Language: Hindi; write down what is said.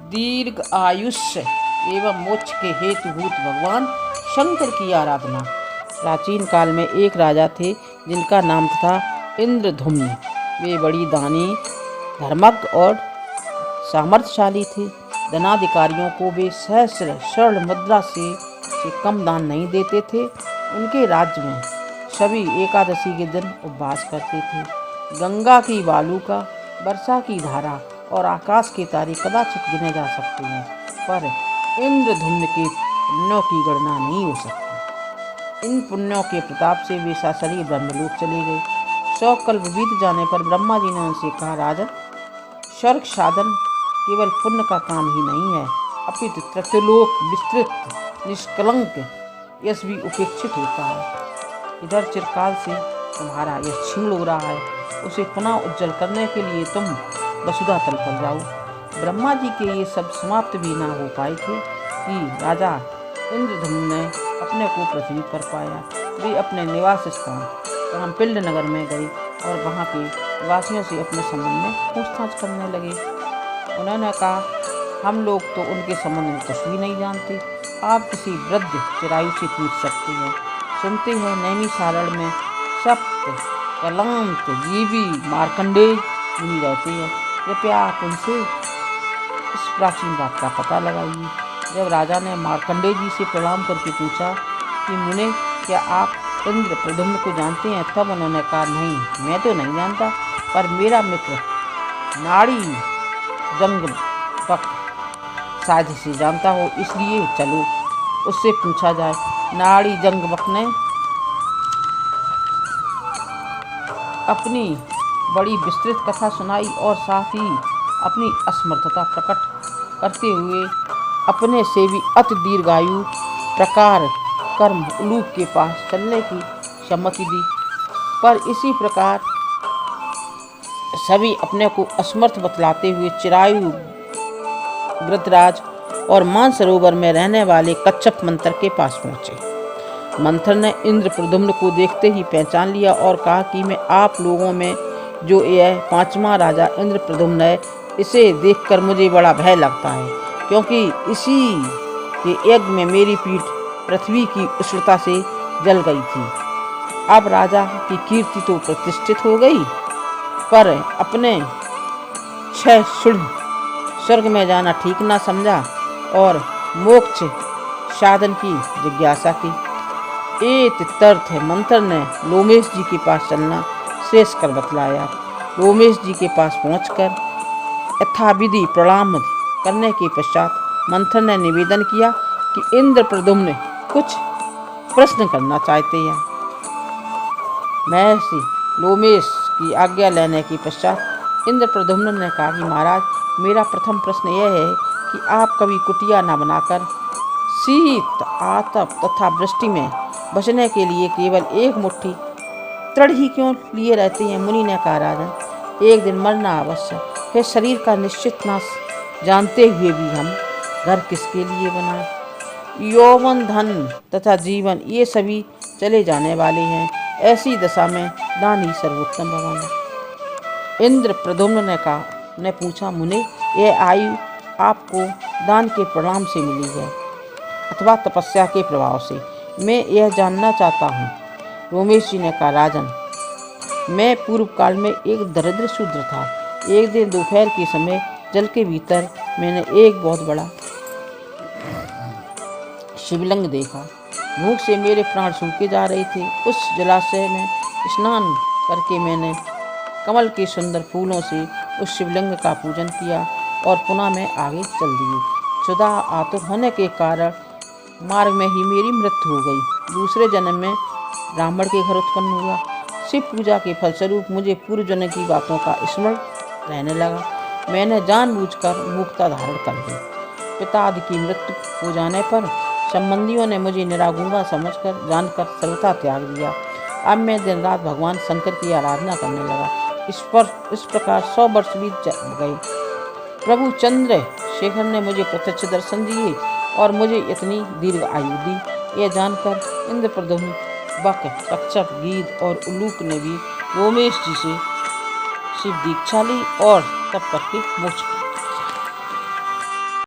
दीर्घ आयुष्य एवं मोक्ष के हेतुभूत भगवान शंकर की आराधना। प्राचीन काल में एक राजा थे जिनका नाम था इंद्रधुम्न। वे बड़ी दानी, धर्मज्ञ और सामर्थ्यशाली थे। धनाधिकारियों को वे सहस्र स्वर्ण मुद्रा से कम दान नहीं देते थे। उनके राज्य में सभी एकादशी के दिन उपवास करते थे। गंगा की बालुका, वर्षा की धारा और आकाश के तारे कदाचित गिने जा सकते हैं, पर इंद्रधुम्न के पुण्यों की गणना नहीं हो सकती। इन पुण्यों के प्रताप से वे सशरीर ब्रह्मलोक चले गए। 100 कल्प बीत जाने पर ब्रह्मा जी ने उनसे कहा, राजन, स्वर्ग साधन केवल पुण्य का काम ही नहीं है, अपितु त्रिलोक विस्तृत निष्कलंक यश भी उपेक्षित होता है। इधर चिरकाल से तुम्हारा यश क्षीण हो रहा है, उसे पुनः उज्जवल करने के लिए तुम वसुधा तल पर जाओ। ब्रह्मा जी के ये सब समाप्त भी ना हो पाए थे कि राजा इंद्रधुम्न ने अपने को पृथ्वी पर पाया। वे अपने निवास स्थान कामपिंड नगर में गए और वहाँ के निवासियों से अपने संबंध में पूछताछ करने लगे। उन्होंने कहा, हम लोग तो उनके संबंध में कुछ भी नहीं जानते, आप किसी वृद्ध चिरायु से पूछ सकते हैं। सुनते हैं नैमिषारण्य में सप्त कलांत जीवी मार्कंडेय मुनि रहते हैं, कृपया आप उनसे इस प्राचीन बात का पता लगाइए। जब राजा ने मार्कंडेय जी से प्रणाम करके पूछा कि मुने, क्या आप इंद्र प्रद्युम्न को जानते हैं, तब उन्होंने कहा, नहीं, मैं तो नहीं जानता, पर मेरा मित्र नाड़ी जंगबक शायद से जानता हो, इसलिए चलो उससे पूछा जाए। नाड़ी जंगबक ने अपनी बड़ी विस्तृत कथा सुनाई और साथ ही अपनी असमर्थता प्रकट करते हुए अपने से भी अति दीर्घायु प्रकार कर्म उलूक के पास चलने की सम्मति दी। पर इसी प्रकार सभी अपने को असमर्थ बतलाते हुए चिरायु गृतराज और मानसरोवर में रहने वाले कच्छप मंथर के पास पहुँचे। मंथर ने इंद्र प्रद्युम्न को देखते ही पहचान लिया और कहा कि मैं आप लोगों में जो यह 5वां राजा इंद्र प्रद्युम्न है, इसे देखकर मुझे बड़ा भय लगता है, क्योंकि इसी के यज्ञ में मेरी पीठ पृथ्वी की उष्णता से जल गई थी। अब राजा की कीर्ति तो प्रतिष्ठित हो गई, पर अपने 6 स्वर्ग में जाना ठीक ना समझा और मोक्ष साधन की जिज्ञासा की। एक तीर्थ मंथर ने लोमेश जी के पास चलना शेष कर बतलाया। लोमेश जी के पास पहुंचकर यथाविधि प्रणाम करने के पश्चात मंथर ने निवेदन किया कि इंद्र प्रद्युम्न कुछ प्रश्न करना चाहते हैं। महर्षि लोमेश की आज्ञा लेने के पश्चात इंद्र प्रद्युम्न ने कहा कि महाराज, मेरा प्रथम प्रश्न यह है कि आप कभी कुटिया न बनाकर शीत, आतप तथा वृष्टि में बचने के लिए केवल एक मुट्ठी तृण ही क्यों लिए रहते हैं? मुनि ने कहा, राजन, एक दिन मरना अवश्य है, शरीर का निश्चित नाश जानते हुए भी हम घर किसके लिए बनाए? यौवन, धन तथा जीवन ये सभी चले जाने वाले हैं। ऐसी दशा में दान ही सर्वोत्तम भगवान है। इंद्र प्रद्युम्न ने पूछा, मुने, यह आयु आपको दान के परिणाम से मिली है अथवा तपस्या के प्रभाव से? मैं यह जानना चाहता हूँ। रोमेश जी ने कहा, राजन, मैं पूर्व काल में एक दरिद्र शूद्र था। एक दिन दोपहर के समय जल के भीतर मैंने एक बहुत बड़ा शिवलिंग देखा। भूख से मेरे प्राण सूखे जा रहे थे। उस जलाशय में स्नान करके मैंने कमल के सुंदर फूलों से उस शिवलिंग का पूजन किया और पुनः मैं आगे चल दिए। क्षुधा आतुर होने के कारण मार्ग में ही मेरी मृत्यु हो गई। दूसरे जन्म में ब्राह्मण के घर उत्पन्न हुआ। शिव पूजा के फलस्वरूप मुझे पूर्व जन्म की बातों का स्मरण रहने लगा। मैंने जानबूझकर मूर्खता धारण कर ली। पिता आदि की मृत्यु हो जाने पर संबंधियों ने मुझे निरागुंगा समझकर जानकर सर्वथा त्याग दिया। अब मैं दिन रात भगवान शंकर की आराधना करने लगा। इस प्रकार 100 वर्ष बीत गए। प्रभु चंद्र शेखर ने मुझे प्रत्यक्ष दर्शन दिए और मुझे इतनी दीर्घ आयु दी। यह जानकर इंद्र प्रद्युम्न, बक, कच्छप, गीध और उल्लूक ने भी रोमेश जी से शिव दीक्षा ली और तप करके मोक्ष